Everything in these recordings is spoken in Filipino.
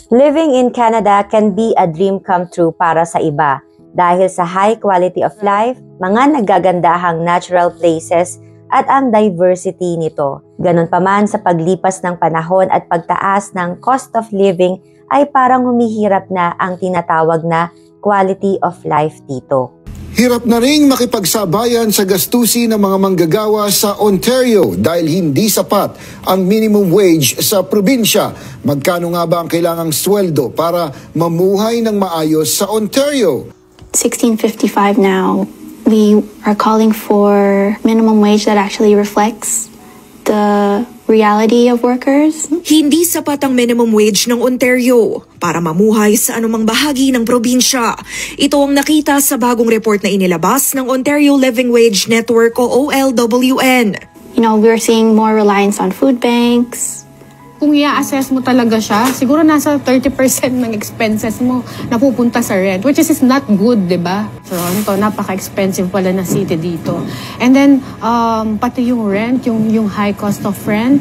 Living in Canada can be a dream come true para sa iba dahil sa high quality of life, mga nagagandahang natural places at ang diversity nito. Ganon pa man sa paglipas ng panahon at pagtaas ng cost of living ay parang humihirap na ang tinatawag na quality of life dito. Hirap na ring makipagsabayan sa gastusin ng mga manggagawa sa Ontario dahil hindi sapat ang minimum wage sa probinsya. Magkano nga ba ang kailangang sweldo para mamuhay ng maayos sa Ontario? $16.55 now. We are calling for minimum wage that actually reflects the reality of workers. Hindi sapat ang minimum wage ng Ontario para mamuhay sa anumang bahagi ng probinsya. Ito ang nakita sa bagong report na inilabas ng Ontario Living Wage Network o OLWN. You know, we're seeing more reliance on food banks. Kung i-assess mo talaga siya, siguro nasa 30% ng expenses mo napupunta sa rent, which is not good, di ba? Toronto, napaka-expensive pala na city dito. And then, pati yung rent, yung high cost of rent,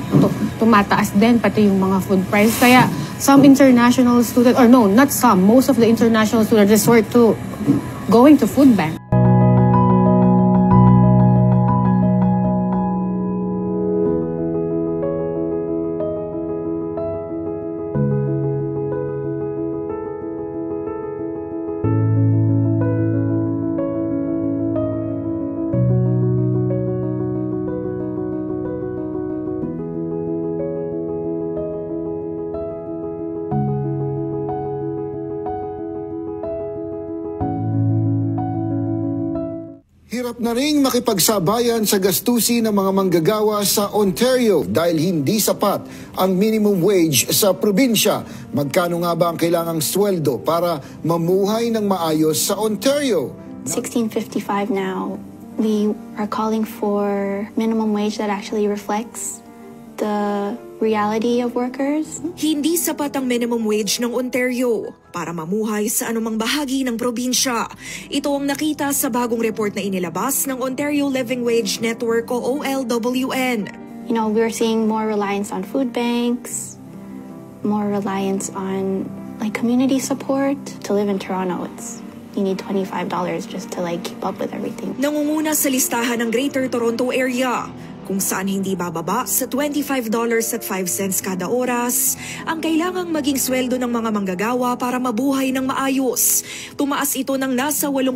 tumataas din, pati yung mga food price. Kaya, some international students, or no, not some, most of the international students resort to going to food bank. Hirap na ring makipagsabayan sa gastusin ng mga manggagawa sa Ontario dahil hindi sapat ang minimum wage sa probinsya. Magkano nga ba ang kailangang sweldo para mamuhay ng maayos sa Ontario? $16.55 now. We are calling for minimum wage that actually reflects the reality of workers. Hindi sapat ang minimum wage ng Ontario para mamuhay sa anumang bahagi ng probinsya. Ito ang nakita sa bagong report na inilabas ng Ontario Living Wage Network o OLWN. You know, we're seeing more reliance on food banks, more reliance on like community support. To live in Toronto, you need $25 just to keep up with everything. Nangunguna sa listahan ng Greater Toronto Area, kung saan hindi bababa sa $25.05 kada oras ang kailangang maging sweldo ng mga manggagawa para mabuhay ng maayos. Tumaas ito ng nasa 8%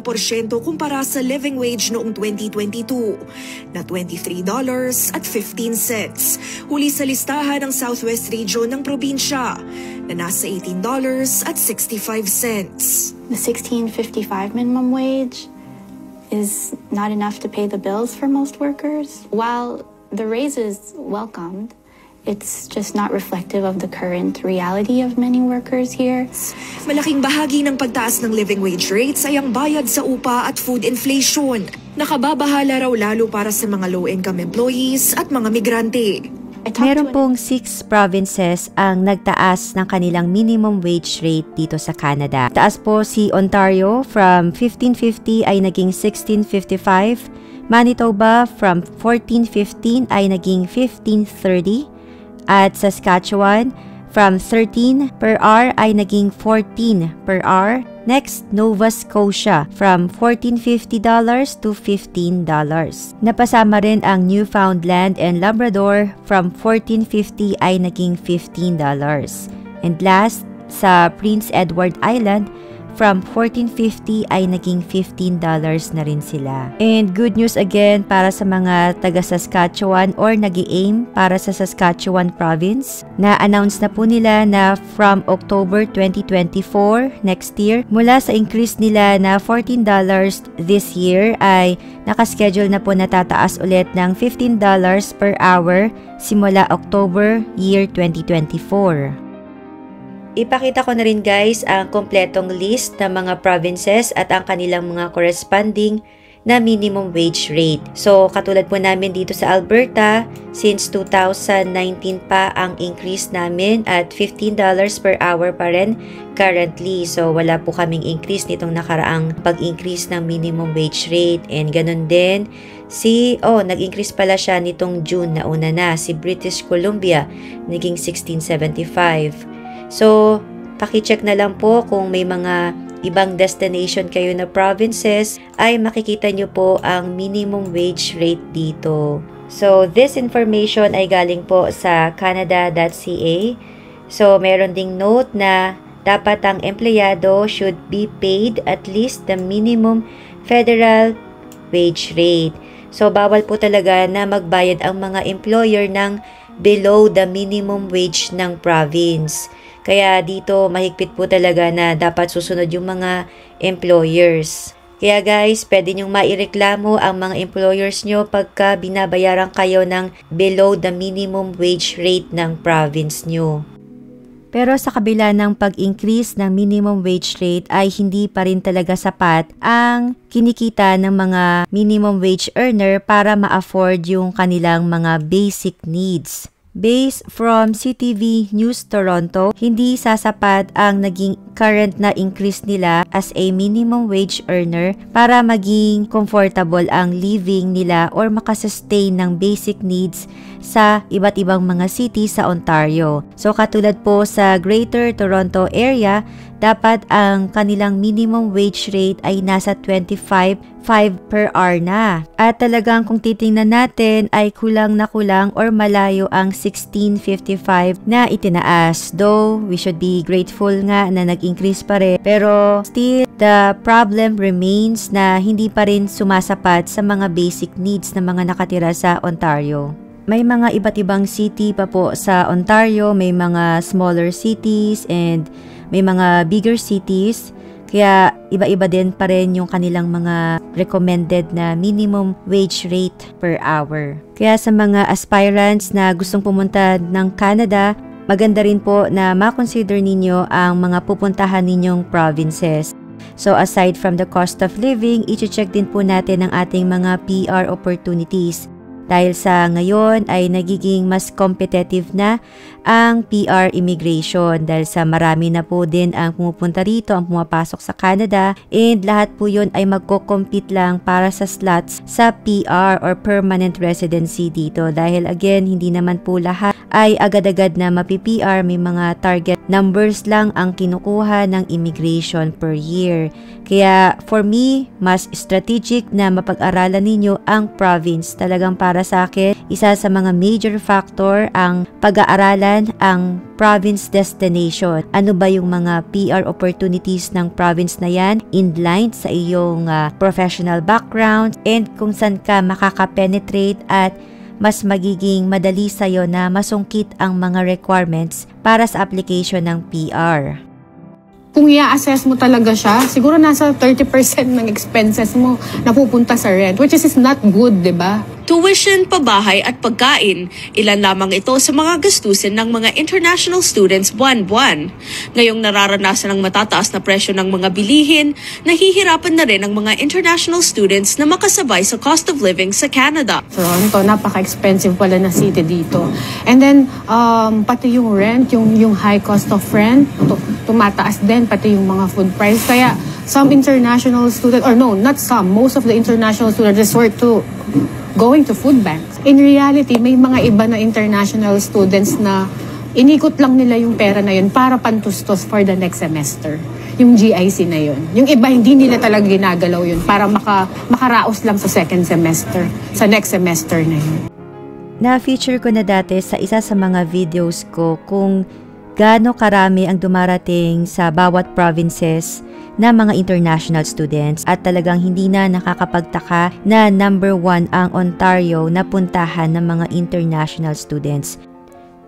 kumpara sa living wage noong 2022 na $23.15. Huli sa listahan ng Southwest Region ng probinsya na nasa $18.65. The $16.55 minimum wage is not enough to pay the bills for most workers. While the raise is welcomed, it's just not reflective of the current reality of many workers here. Malaking bahagi ng pagtaas ng living wage rates ay ang bayad sa upa at food inflation. Nakababahala raw lalo para sa mga low-income employees at mga migrante. Meron pong 6 provinces ang nagtaas ng kanilang minimum wage rate dito sa Canada. Taas po si Ontario from $15.50 ay naging $16.55. Manitoba from $14.15 ay naging $15.30. At Saskatchewan from 13 per hour ay naging 14 per hour. Next, Nova Scotia from $14.50 to $15. Napasama rin ang Newfoundland and Labrador from $14.50 ay naging $15. And last, sa Prince Edward Island, from $14.50 ay naging $15 na rin sila. And good news again para sa mga taga Saskatchewan or nag-i-aim para sa Saskatchewan province. Na-announce na po nila na from October 2024 next year, mula sa increase nila na $14 this year ay nakaschedule na po natataas ulit ng $15 per hour simula October year 2024. Ipakita ko na rin guys ang kompletong list ng mga provinces at ang kanilang mga corresponding na minimum wage rate. So katulad po namin dito sa Alberta, since 2019 pa ang increase namin at $15 per hour pa rin currently. So wala po kaming increase nitong nakaraang pag-increase ng minimum wage rate. And ganun din nag-increase pala siya nitong June na una na. Si British Columbia naging $16.75. So, Paki-check na lang po kung may mga ibang destination kayo na provinces ay makikita nyo po ang minimum wage rate dito. So, this information ay galing po sa canada.ca. So, meron ding note na dapat ang empleyado should be paid at least the minimum federal wage rate. So, bawal po talaga na magbayad ang mga employer ng below the minimum wage ng province. Kaya dito mahigpit po talaga na dapat susunod yung mga employers. Kaya guys, pwede nyong maireklamo ang mga employers nyo pagka binabayaran kayo ng below the minimum wage rate ng province nyo. Pero sa kabila ng pag-increase ng minimum wage rate ay hindi pa rin talaga sapat ang kinikita ng mga minimum wage earner para ma-afford yung kanilang mga basic needs. Based from CTV News Toronto, hindi sasapat ang naging current na increase nila as a minimum wage earner para maging comfortable ang living nila or makasustain ng basic needs sa iba't ibang mga cities sa Ontario. So katulad po sa Greater Toronto Area, dapat ang kanilang minimum wage rate ay nasa 25.5 per hour na. At talagang kung titingnan natin ay kulang na kulang or malayo ang 16.55 na itinaas. Though we should be grateful nga na nag-increase pa rin. Pero still, the problem remains na hindi pa rin sumasapat sa mga basic needs ng mga nakatira sa Ontario. May mga iba't ibang city pa po sa Ontario, may mga smaller cities and may mga bigger cities. Kaya iba-iba din pa rin yung kanilang mga recommended na minimum wage rate per hour. Kaya sa mga aspirants na gustong pumunta ng Canada, maganda rin po na makonsider ninyo ang mga pupuntahan ninyong provinces. So aside from the cost of living, i-check din po natin ang ating mga PR opportunities. Dahil sa ngayon ay nagiging mas competitive na ang PR immigration dahil sa marami na po din ang pumupunta rito, ang pumapasok sa Canada, and lahat po yun ay magko-compete lang para sa slots sa PR or permanent residency dito dahil again hindi naman po lahat ay agad-agad na mapi-PR, may mga target numbers lang ang kinukuha ng immigration per year. Kaya for me, mas strategic na mapag-aralan ninyo ang province. Talagang para sa akin, isa sa mga major factor ang pag-aaralan ang province destination. Ano ba yung mga PR opportunities ng province na yan in line sa iyong professional background and kung saan ka makaka-penetrate at mas magiging madali sa'yo na masungkit ang mga requirements para sa application ng PR. Kung i-assess mo talaga siya, siguro nasa 30% ng expenses mo napupunta sa rent, which is not good, di ba? Tuition, pabahay at pagkain, ilan lamang ito sa mga gastusin ng mga international students buwan-buwan. Ngayong nararanasan ng matataas na presyo ng mga bilihin, nahihirapan na rin ang mga international students na makasabay sa cost of living sa Canada. Toronto, napaka-expensive pala na city dito. And then, pati yung rent, yung high cost of rent, tumataas din, pati yung mga food price. Kaya, some international students, or no, not some, most of the international students resort to going to food banks. In reality, may mga iba na international students na inikot lang nila yung pera na yun para pantustos for the next semester. Yung GIC na yun. Yung iba, hindi nila talaga ginagalaw yun para makaraos lang sa second semester, sa next semester na yun. Na-feature ko na dati sa isa sa mga videos ko kung gaano karami ang dumarating sa bawat provinces na mga international students at talagang hindi na nakakapagtaka na number 1 ang Ontario na puntahan ng mga international students.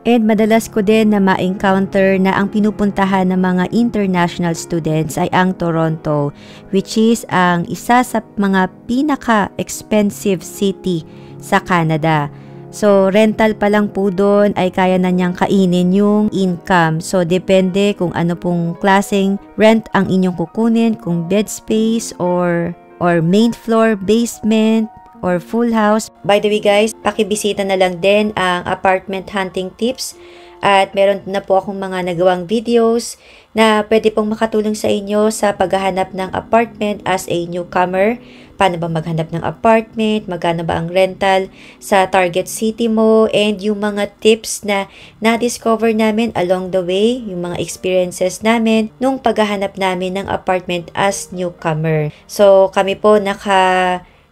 And madalas ko din na ma-encounter na ang pinupuntahan ng mga international students ay ang Toronto, which is ang isa sa mga pinaka-expensive city sa Canada. So, rental pa lang po doon ay kaya na niyang kainin yung income. So, depende kung ano pong klaseng rent ang inyong kukunin, kung bed space or main floor, basement, or full house. By the way guys, pakibisita na lang din ang apartment hunting tips At meron na po akong mga nagawang videos na pwede pong makatulong sa inyo sa paghahanap ng apartment as a newcomer. Paano ba maghanap ng apartment, magkano ba ang rental sa target city mo, and yung mga tips na na-discover namin along the way, yung mga experiences namin nung paghahanap namin ng apartment as newcomer. So kami po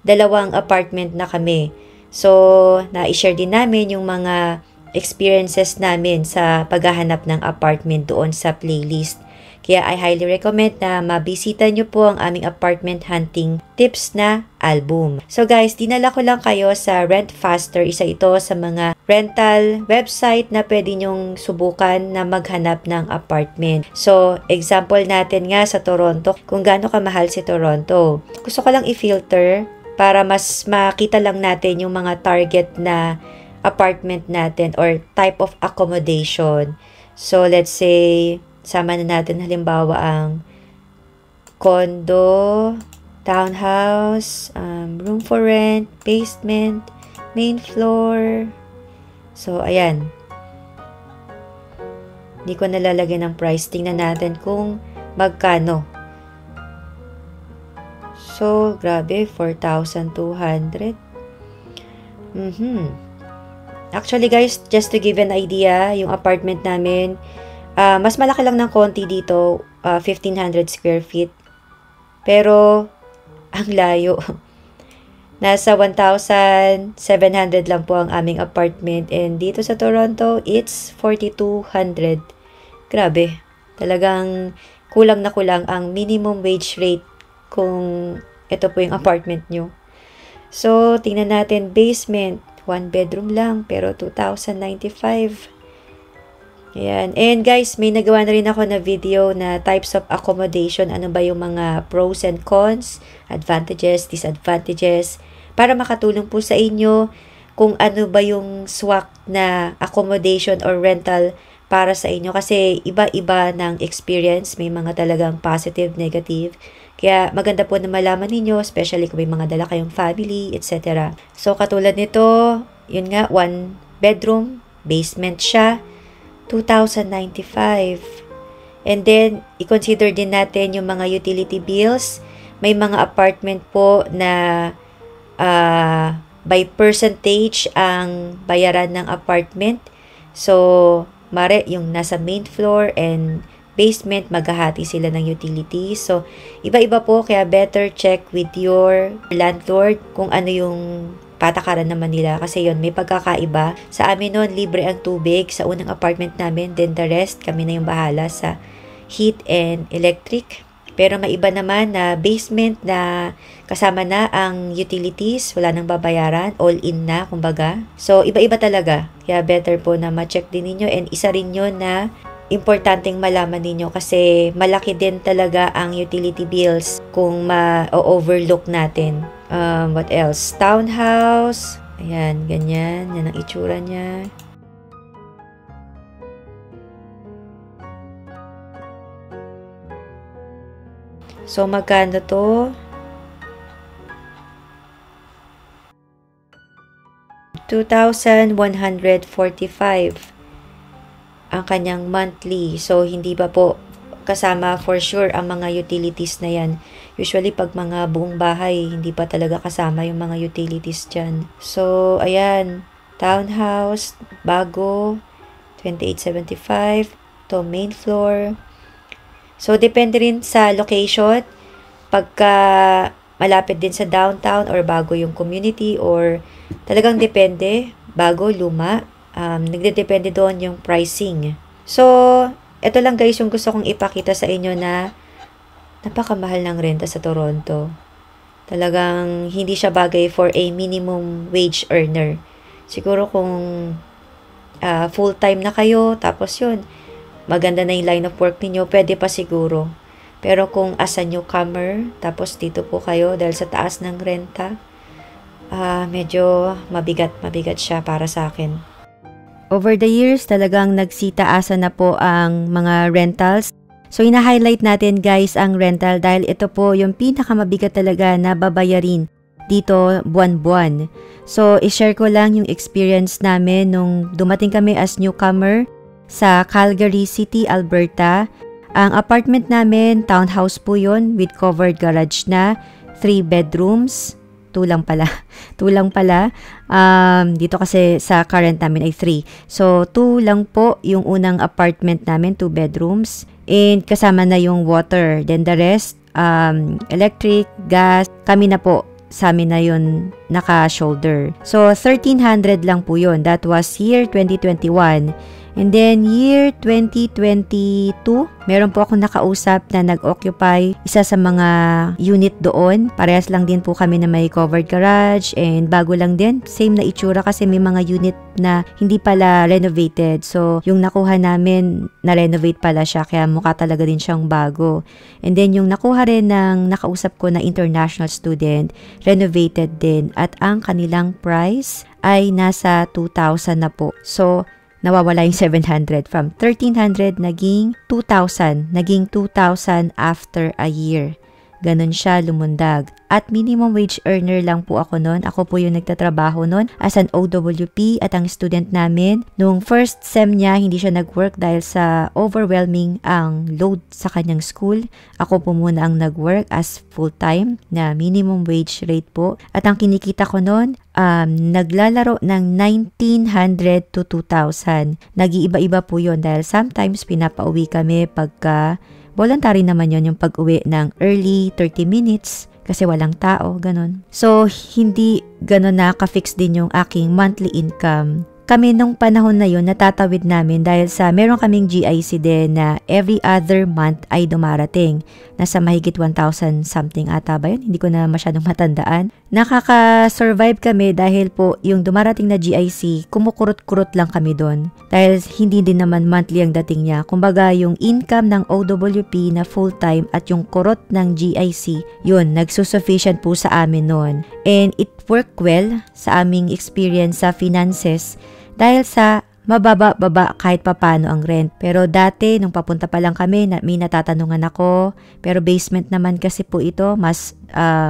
dalawang apartment na kami. So na-share din namin yung mga experiences namin sa paghahanap ng apartment doon sa playlist. Kaya I highly recommend na mabisita nyo po ang aming apartment hunting tips na album. So guys, dinala ko lang kayo sa Rent Faster. Isa ito sa mga rental website na pwede nyong subukan na maghanap ng apartment. So, example natin nga sa Toronto, kung gaano kamahal si Toronto. Gusto ko lang i-filter para mas makita lang natin yung mga target na apartment natin or type of accommodation. So, let's say, sama na natin halimbawa ang condo, townhouse, room for rent, basement, main floor. So, ayan. Hindi ko nalalagyan ng price. Tingnan natin kung magkano. So, grabe, 4,200. Actually guys, just to give an idea, yung apartment namin, mas malaki lang ng konti dito, 1,500 square feet. Pero, ang layo. Nasa 1,700 lang po ang aming apartment. And dito sa Toronto, it's 4,200. Grabe. Talagang kulang na kulang ang minimum wage rate kung ito po yung apartment nyo. So, tingnan natin, basement. 1 bedroom lang, pero 2,095. Ayan. And guys, may nagawa na rin ako na video na types of accommodation. Ano ba yung mga pros and cons, advantages, disadvantages, para makatulong po sa inyo kung ano ba yung swak na accommodation or rental para sa inyo. Kasi iba-iba ng experience. May mga talagang positive, negative. Kaya maganda po na malaman ninyo, especially kung may mga dala kayong family, etc. So katulad nito, yun nga, 1 bedroom, basement siya, 2,095. And then, i-consider din natin yung mga utility bills. May mga apartment po na by percentage ang bayaran ng apartment. So, mare, yung nasa main floor and basement, maghahati sila ng utilities. So, iba-iba po, kaya better check with your landlord kung ano yung patakaran naman nila. Kasi yun, may pagkakaiba. Sa amin noon, libre ang tubig sa unang apartment namin. Then the rest, kami na yung bahala sa heat and electric. Pero may iba naman na basement na kasama na ang utilities, wala nang babayaran, all in na, kumbaga. So, iba-iba talaga. Kaya better po na ma-check din ninyo. And isa rin yun na importanteng malaman ninyo kasi malaki din talaga ang utility bills kung ma-overlook natin. What else? Townhouse. Ayan, ganyan. Yan ang itsura niya. So, magkano to? 2,145 ang kanyang monthly. So, hindi pa po kasama for sure ang mga utilities na yan. Usually, pag mga buong bahay, hindi pa talaga kasama yung mga utilities dyan. So, ayan. Townhouse, bago, 2875. To main floor. So, depende rin sa location. Pagka malapit din sa downtown or bago yung community or talagang depende. Bago, luma. Nagdedepende doon yung pricing. So, ito lang guys yung gusto kong ipakita sa inyo na napakamahal ng renta sa Toronto. Talagang hindi siya bagay for a minimum wage earner. Siguro kung full-time na kayo, tapos yun, maganda na yung line of work niyo, pwede pa siguro. Pero kung as a newcomer, tapos dito po kayo dahil sa taas ng renta, medyo mabigat siya para sa akin. Over the years, talagang nagsitaasan na po ang mga rentals. So, ina-highlight natin guys ang rental dahil ito po yung pinakamabigat talaga na babayarin dito buwan-buwan. So, i-share ko lang yung experience namin nung dumating kami as newcomer. sa Calgary City, Alberta. Ang apartment namin, townhouse po yun with covered garage na, 3 bedrooms. 2 lang pala. Dito kasi sa current namin ay 3. So, 2 lang po yung unang apartment namin, 2 bedrooms. And kasama na yung water. Then the rest, electric, gas, kami na po. Sa amin na yun naka-shoulder. So, 1,300 lang po yun. That was year 2021. And then, year 2022, meron po akong nakausap na nag-occupy isa sa mga unit doon. Parehas lang din po kami na may covered garage and bago lang din. Same na itsura kasi may mga unit na hindi pala renovated. So, yung nakuha namin, na-renovate pala siya kaya mukha talaga din siyang bago. And then, yung nakuha rin ng nakausap ko na international student, renovated din at ang kanilang price ay nasa 2,000 na po. So, nawawala yung 700 from 1,300 naging 2,000 after a year. Ganon siya lumundag. At minimum wage earner lang po ako noon. Ako po yung nagtatrabaho noon as an OWP at ang student namin. Nung first sem niya, hindi siya nag-work dahil sa overwhelming ang load sa kanyang school. Ako po muna ang nag-work as full-time na minimum wage rate po. At ang kinikita ko noon, naglalaro ng 1,900 to 2,000. Nag-iiba-iba po yun dahil sometimes pinapauwi kami pagka voluntary naman yon yung pag-uwi ng early 30 minutes kasi walang tao, ganun. So, hindi ganun nakaka-fix din yung aking monthly income. Kami nung panahon na yun, natatawid namin dahil sa meron kaming GIC din na every other month ay dumarating. Nasa mahigit 1,000 something ata ba yun? Hindi ko na masyadong matandaan. Nakaka-survive kami dahil po yung dumarating na GIC, kumukurot-kurot lang kami doon. Dahil hindi din naman monthly ang dating niya. Kumbaga yung income ng OWP na full-time at yung kurot ng GIC, yun, nagsusufficient po sa amin noon. And it worked well sa aming experience sa finances dahil sa mababa-baba kahit papano ang rent. Pero dati, nung papunta pa lang kami, may natatanungan ako. Pero basement naman kasi po ito, mas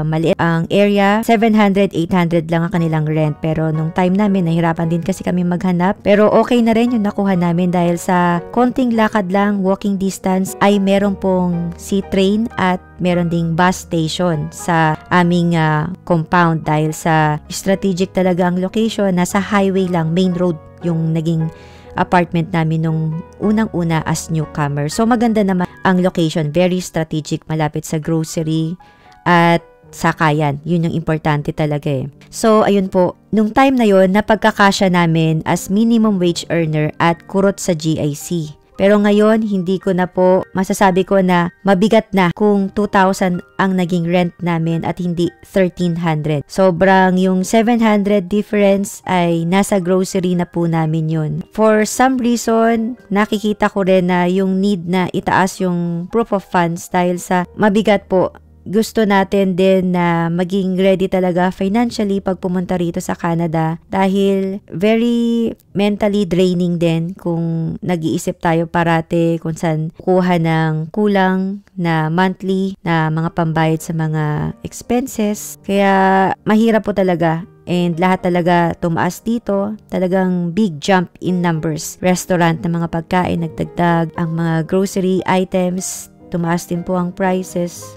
maliit ang area. 700, 800 lang ang kanilang rent. Pero nung time namin, nahirapan din kasi kami maghanap. Pero okay na rin yung nakuha namin dahil sa konting lakad lang, walking distance, ay meron pong C-train at meron ding bus station sa aming compound dahil sa strategic talaga ang location. Nasa highway lang, main road yung naging apartment namin nung unang-una as newcomer. So maganda naman ang location, very strategic, malapit sa grocery at sakayan. Yun yung importante talaga eh. So ayun po, nung time na yun, napagkakasya namin as minimum wage earner at kurot sa GIC. Pero ngayon, hindi ko na po masasabi ko na mabigat na kung 2,000 ang naging rent namin at hindi 1,300. Sobrang yung 700 difference ay nasa grocery na po namin yun. For some reason, nakikita ko rin na yung need na itaas yung proof of funds dahil sa mabigat po. Gusto natin din na maging ready talaga financially pag pumunta rito sa Canada dahil very mentally draining din kung nag-iisip tayo parate kung saan kuha ng kulang na monthly na mga pambayad sa mga expenses. Kaya mahirap po talaga. And lahat talaga tumaas dito. Talagang big jump in numbers. Restaurant na mga pagkain nagdagdag. Ang mga grocery items, tumaas din po ang prices.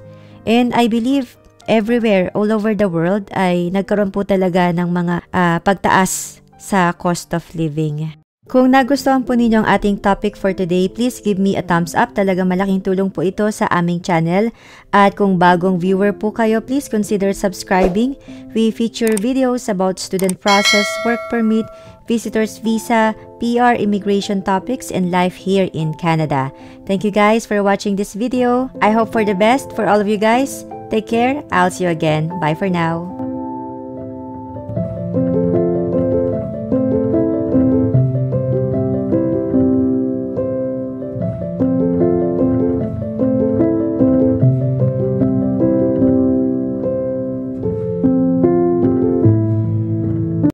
And I believe everywhere, all over the world, ay nagkaroon po talaga ng mga pagtaas sa cost of living. Kung nagustuhan po ninyo ang ating topic for today, please give me a thumbs up. Talagang malaking tulong po ito sa aming channel. At kung bagong viewer po kayo, please consider subscribing. We feature videos about student process, work permit, visitor's visa, PR, immigration topics, and life here in Canada. Thank you guys for watching this video. I hope for the best for all of you guys. Take care. I'll see you again. Bye for now.